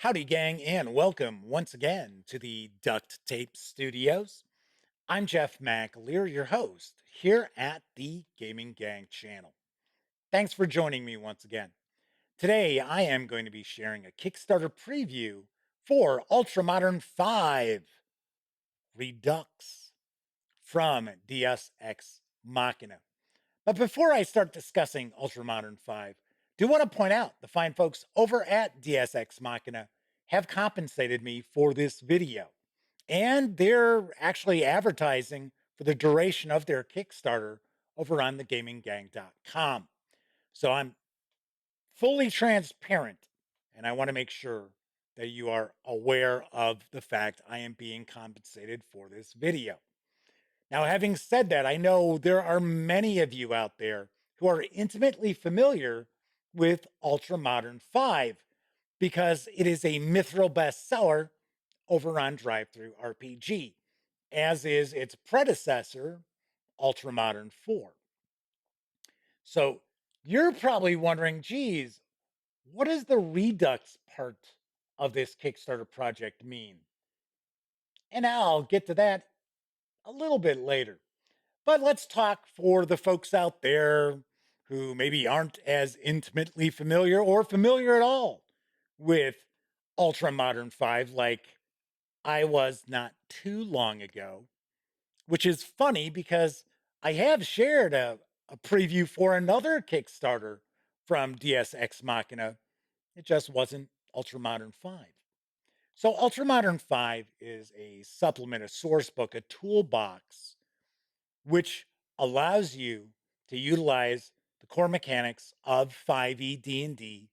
Howdy, gang, and welcome once again to the Duct Tape Studios. I'm Jeff McAleer, your host, here at the Gaming Gang channel. Thanks for joining me once again. Today, I am going to be sharing a Kickstarter preview for Ultramodern 5 Redux from Dias Ex Machina. But before I start discussing Ultramodern 5, do want to point out the fine folks over at Dias Ex Machina have compensated me for this video. And they're actually advertising for the duration of their Kickstarter over on thegaminggang.com. So I'm fully transparent, and I want to make sure that you are aware of the fact I am being compensated for this video. Now, having said that, I know there are many of you out there who are intimately familiar with Ultramodern 5 because it is a Mithril bestseller over on Drive-Thru RPG, as is its predecessor, Ultramodern 4. So you're probably wondering, geez, what does the Redux part of this Kickstarter project mean? And I'll get to that a little bit later. But let's talk for the folks out there who maybe aren't as intimately familiar or familiar at all with Ultramodern 5 like I was not too long ago, which is funny because I have shared a preview for another Kickstarter from DS Ex Machina. It just wasn't Ultramodern 5. So Ultramodern 5 is a supplement, a source book, a toolbox which allows you to utilize the core mechanics of 5e D&D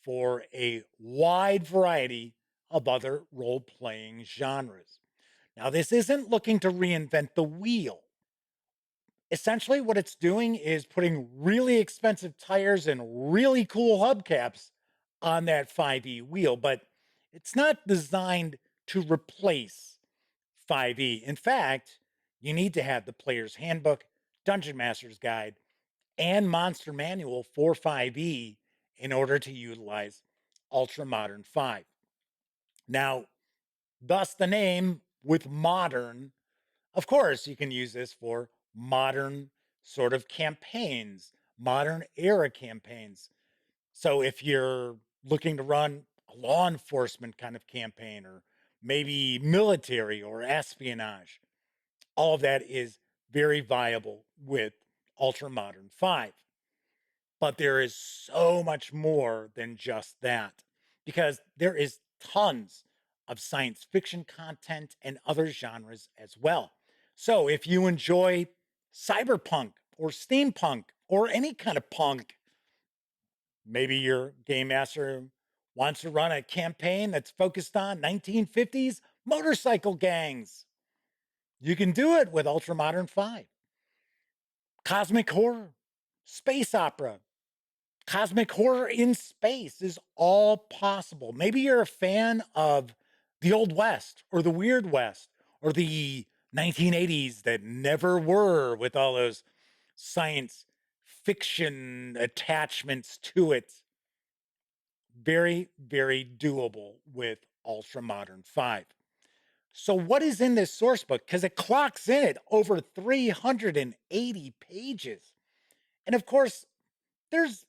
for a wide variety of other role-playing genres. Now, this isn't looking to reinvent the wheel. Essentially, what it's doing is putting really expensive tires and really cool hubcaps on that 5e wheel, but it's not designed to replace 5e. In fact, you need to have the player's handbook, dungeon master's guide, and monster manual for 5e in order to utilize Ultramodern 5. Now, thus the name with modern. Of course, you can use this for modern sort of campaigns, modern era campaigns. So if you're looking to run a law enforcement kind of campaign, or maybe military or espionage, all of that is very viable with Ultramodern 5. But there is so much more than just that because there is tons of science fiction content and other genres as well. So if you enjoy cyberpunk or steampunk or any kind of punk, maybe your game master wants to run a campaign that's focused on 1950s motorcycle gangs. You can do it with Ultramodern 5. Cosmic horror, space opera, cosmic horror in space is all possible. Maybe you're a fan of the Old West or the Weird West or the 1980s that never were, with all those science fiction attachments to it. Very, very doable with Ultramodern 5. So, what is in this source book? Because it clocks in at over 380 pages. And of course, there's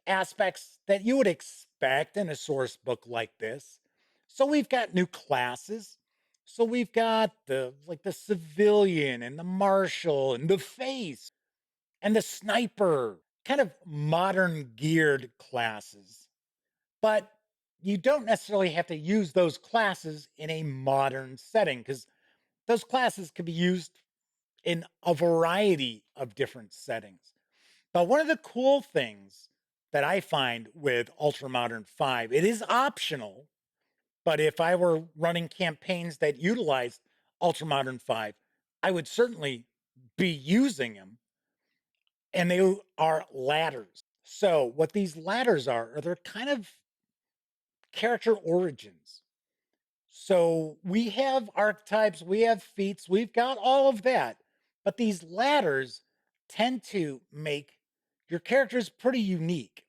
aspects that you would expect in a source book like this. So we've got new classes. So we've got the civilian and the marshal and the face and the sniper, kind of modern geared classes. But you don't necessarily have to use those classes in a modern setting because those classes can be used in a variety of different settings. But one of the cool things that I find with Ultramodern 5, it is optional, but if I were running campaigns that utilized Ultramodern 5, I would certainly be using them. And they are ladders. So what these ladders are they're kind of character origins. So we have archetypes, we have feats, we've got all of that. But these ladders tend to make your characters pretty unique.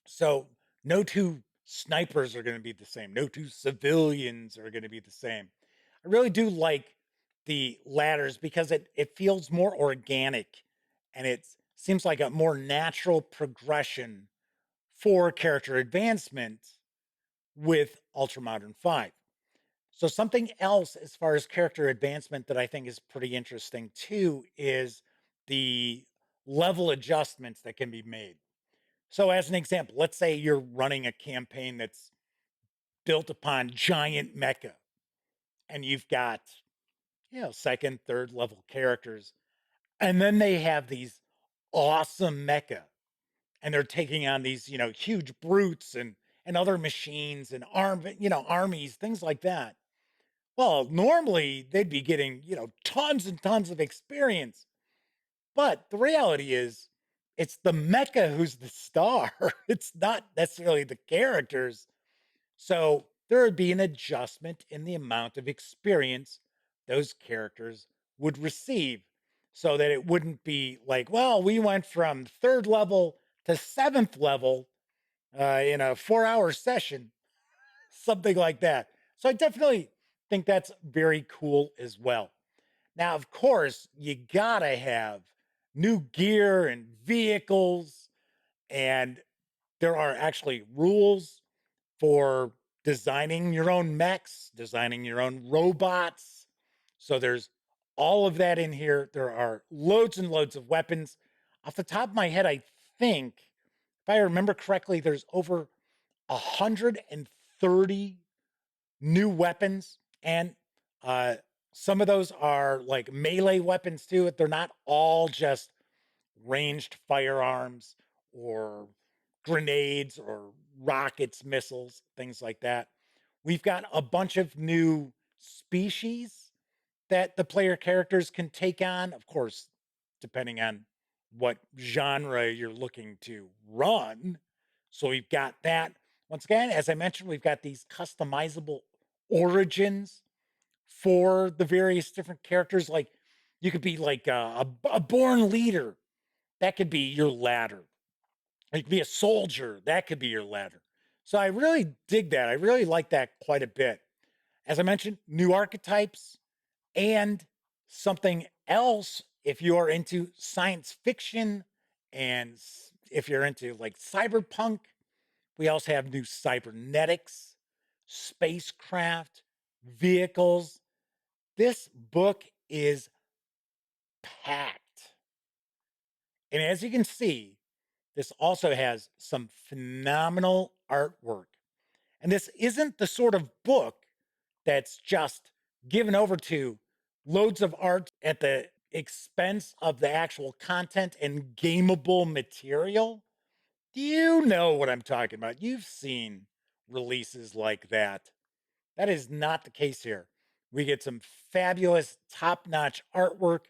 So no two snipers are going to be the same. No two civilians are going to be the same. I really do like the ladders because it feels more organic and it seems like a more natural progression for character advancement with Ultramodern 5. So something else as far as character advancement that I think is pretty interesting too is the level adjustments that can be made. So as an example, let's say you're running a campaign that's built upon giant mecha and you've got, second, third level characters and then they have these awesome mecha and they're taking on these, huge brutes and other machines and armies, things like that. Well, normally they'd be getting, tons and tons of experience. But the reality is, it's the mecha who's the star. It's not necessarily the characters. So there would be an adjustment in the amount of experience those characters would receive so that it wouldn't be like, well, we went from third level to seventh level in a 4 hour session, something like that. So I definitely think that's very cool as well. Now, of course, you gotta have new gear and vehicles, and there are actually rules for designing your own mechs, designing your own robots. So there's all of that in here. There are loads and loads of weapons. Off the top of my head, I think, if I remember correctly, there's over 130 new weapons, and uh, some of those are like melee weapons too. They're not all just ranged firearms or grenades or rockets, missiles, things like that. We've got a bunch of new species that the player characters can take on, of course, depending on what genre you're looking to run. So we've got that. Once again, as I mentioned, we've got these customizable origins for the various different characters. Like you could be like a born leader, that could be your ladder. You could be a soldier, that could be your ladder. So I really dig that. I really like that quite a bit. As I mentioned, new archetypes and something else if you're into science fiction and if you're into like cyberpunk, we also have new cybernetics, spacecraft, vehicles. This book is packed. And as you can see, this also has some phenomenal artwork. And this isn't the sort of book that's just given over to loads of art at the expense of the actual content and gameable material. Do you know what I'm talking about? You've seen releases like that. That is not the case here. We get some fabulous, top notch artwork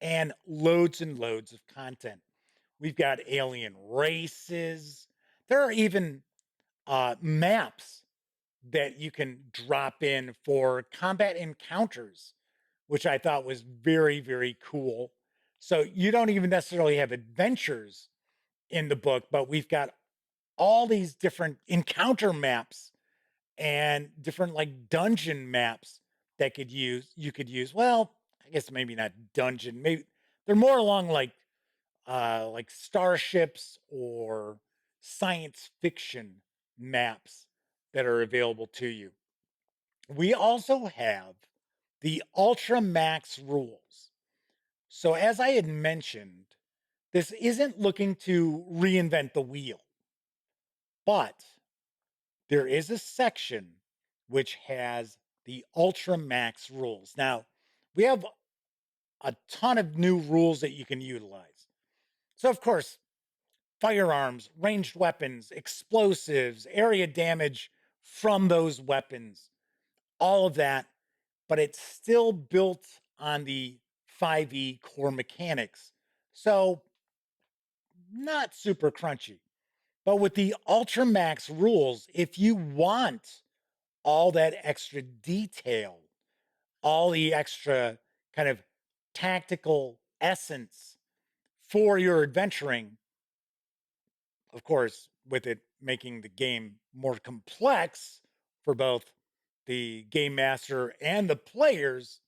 and loads of content. We've got alien races. There are even maps that you can drop in for combat encounters, which I thought was very, very cool. So you don't even necessarily have adventures in the book, but we've got all these different encounter maps and different like dungeon maps that you could use. Well, I guess maybe not dungeon, maybe they're more along like starships or science fiction maps that are available to you. We also have the Ultra Max rules. So, as I had mentioned, this isn't looking to reinvent the wheel, but there is a section which has the Ultra Max rules. Now, we have a ton of new rules that you can utilize. So, of course, firearms, ranged weapons, explosives, area damage from those weapons, all of that, but it's still built on the 5e core mechanics. So, not super crunchy. But with the Ultra Max rules, if you want all that extra detail, all the extra kind of tactical essence for your adventuring, of course, with it making the game more complex for both the game master and the players,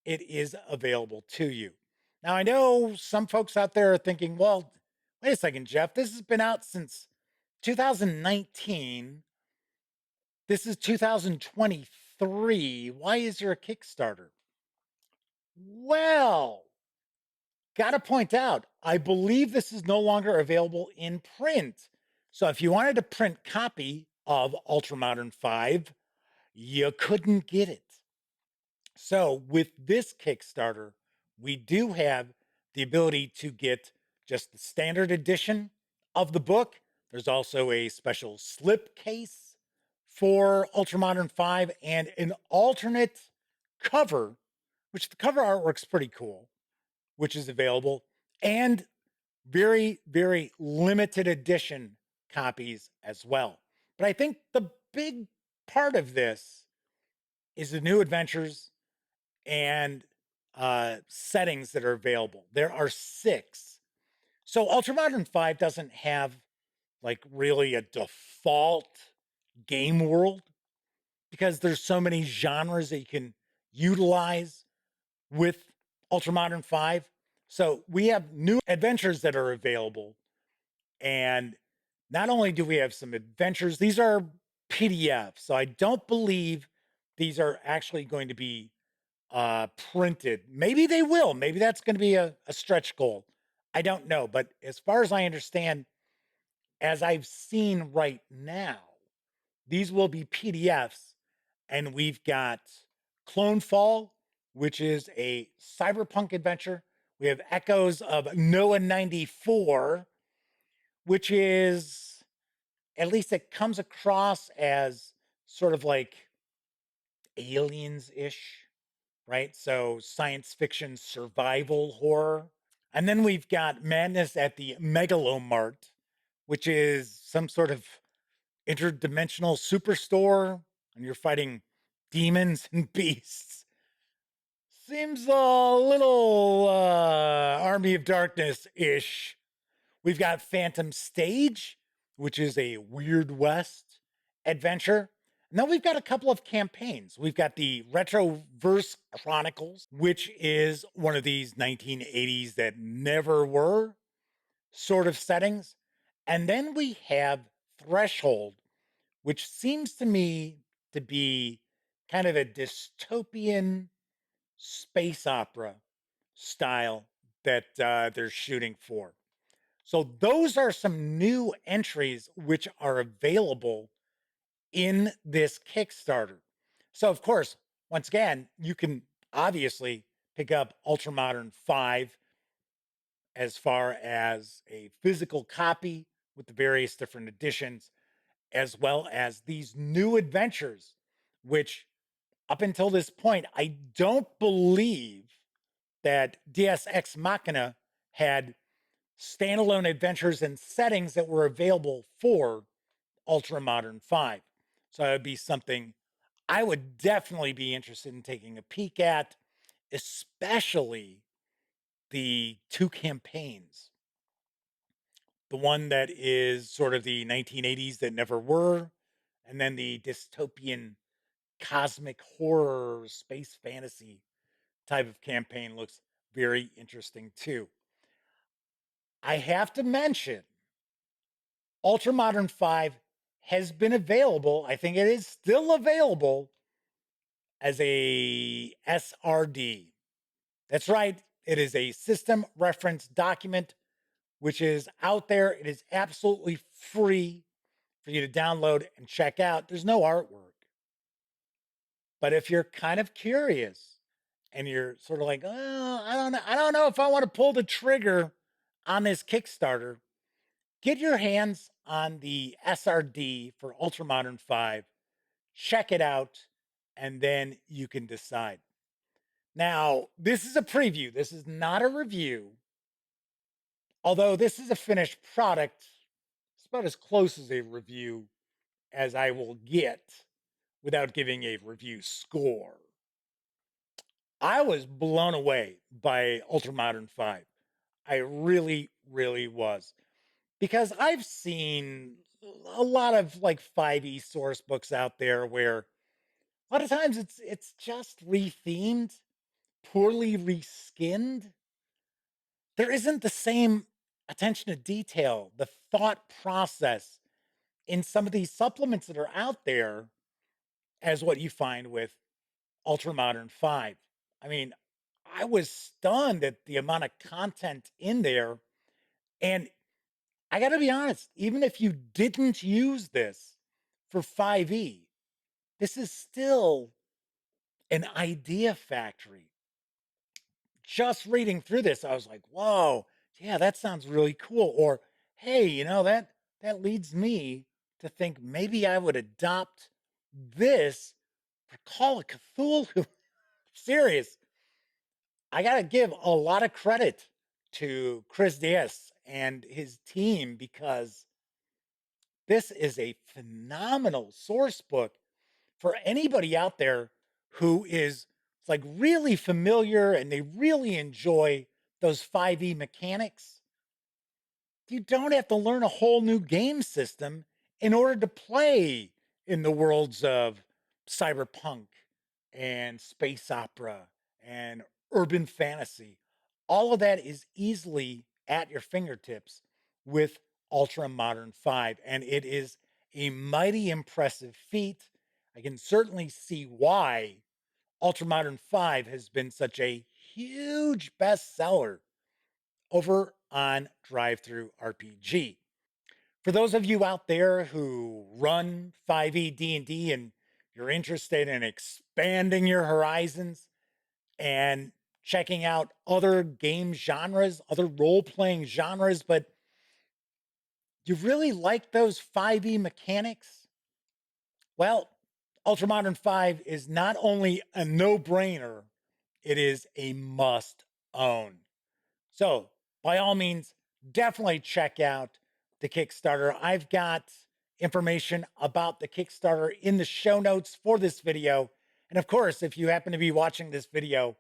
it is available to you. Now, I know some folks out there are thinking, well, wait a second, Jeff, this has been out since 2019. This is 2023. Why is there a Kickstarter? Well, gotta point out, I believe this is no longer available in print. So if you wanted a print copy of Ultramodern 5, you couldn't get it. So with this Kickstarter, we do have the ability to get just the standard edition of the book. There's also a special slip case for Ultramodern 5 and an alternate cover, which the cover artwork's pretty cool, which is available, and very, very limited edition copies as well. But I think the big part of this is the new adventures and settings that are available. There are 6. So Ultramodern 5 doesn't have like really a default game world because there's so many genres that you can utilize with Ultramodern 5. So we have new adventures that are available. And not only do we have some adventures, these are PDFs. So I don't believe these are actually going to be printed. Maybe they will. Maybe that's going to be a stretch goal. I don't know. But as far as I understand, as I've seen right now, these will be PDFs. And we've got Clone Fall, which is a cyberpunk adventure. We have Echoes of Noah 94, which is, at least it comes across as sort of like aliens ish, right? So science fiction survival horror. And then we've got Madness at the Megalomart, which is some sort of interdimensional superstore, and you're fighting demons and beasts. Seems a little Army of Darkness ish. We've got Phantom Stage, which is a Weird West adventure. And then we've got a couple of campaigns. We've got the Retroverse Chronicles, which is one of these 1980s that never were sort of settings. And then we have Threshold, which seems to me to be kind of a dystopian space opera style that they're shooting for. So those are some new entries which are available in this Kickstarter. So of course, once again, you can obviously pick up Ultramodern 5 as far as a physical copy with the various different editions, as well as these new adventures, which up until this point, I don't believe that Dias Ex Machina had standalone adventures and settings that were available for Ultramodern 5. So it would be something I would definitely be interested in taking a peek at, especially the 2 campaigns. The one that is sort of the 1980s that never were, and then the dystopian cosmic horror space fantasy type of campaign looks very interesting too. I have to mention Ultramodern 5 has been available. I think it is still available as a SRD. That's right. It is a system reference document, which is out there. It is absolutely free for you to download and check out. There's no artwork. But if you're kind of curious and you're sort of like, oh, I don't know if I want to pull the trigger on this Kickstarter, get your hands on the SRD for Ultramodern 5, check it out, and then you can decide. Now, this is a preview. This is not a review. Although this is a finished product, it's about as close as a review as I will get without giving a review score. I was blown away by Ultramodern 5. I really, really was. Because I've seen a lot of like 5e source books out there where a lot of times it's just rethemed, poorly reskinned. There isn't the same attention to detail, the thought process in some of these supplements that are out there as what you find with Ultramodern 5. I mean, I was stunned at the amount of content in there. And I got to be honest, even if you didn't use this for 5e, this is still an idea factory. Just reading through this, I was like, whoa, yeah, that sounds really cool. Or, hey, that leads me to think maybe I would adopt this for Call of Cthulhu. Serious. I got to give a lot of credit to Chris Dias and his team because this is a phenomenal source book for anybody out there who is like really familiar and they really enjoy those 5e mechanics. You don't have to learn a whole new game system in order to play in the worlds of cyberpunk and space opera and urban fantasy. All of that is easily at your fingertips with Ultra Modern 5, and it is a mighty impressive feat. I can certainly see why Ultra Modern 5 has been such a huge bestseller over on Drive Through RPG. For those of you out there who run 5e D&D and you're interested in expanding your horizons and checking out other game genres, other role-playing genres, but you really like those 5e mechanics, well, Ultramodern 5 is not only a no-brainer, it is a must own. So, by all means, definitely check out the Kickstarter. I've got information about the Kickstarter in the show notes for this video. And of course, if you happen to be watching this video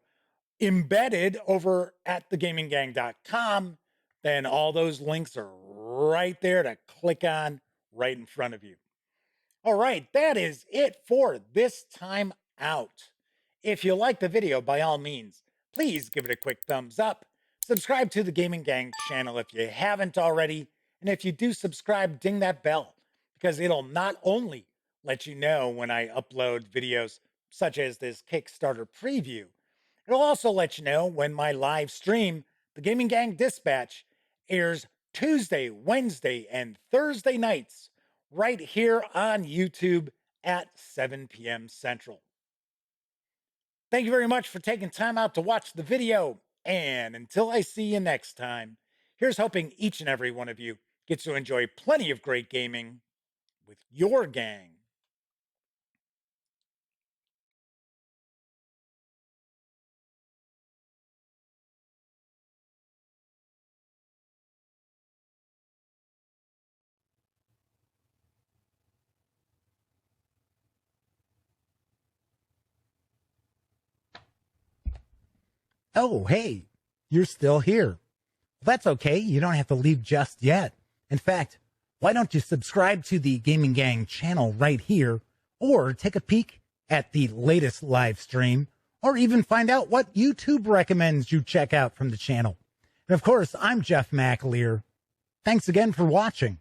embedded over at thegaminggang.com, then all those links are right there to click on right in front of you. All right, that is it for this time out. If you like the video, by all means, please give it a quick thumbs up. Subscribe to the Gaming Gang channel if you haven't already. And if you do subscribe, ding that bell because it'll not only let you know when I upload videos such as this Kickstarter preview, it'll also let you know when my live stream, the Gaming Gang Dispatch, airs Tuesday, Wednesday, and Thursday nights right here on YouTube at 7 p.m. Central. Thank you very much for taking time out to watch the video. And until I see you next time, here's hoping each and every one of you gets to enjoy plenty of great gaming with your gang. Oh, hey, you're still here. That's okay. You don't have to leave just yet. In fact, why don't you subscribe to the Gaming Gang channel right here, or take a peek at the latest live stream, or even find out what YouTube recommends you check out from the channel. And of course, I'm Jeff McAleer. Thanks again for watching.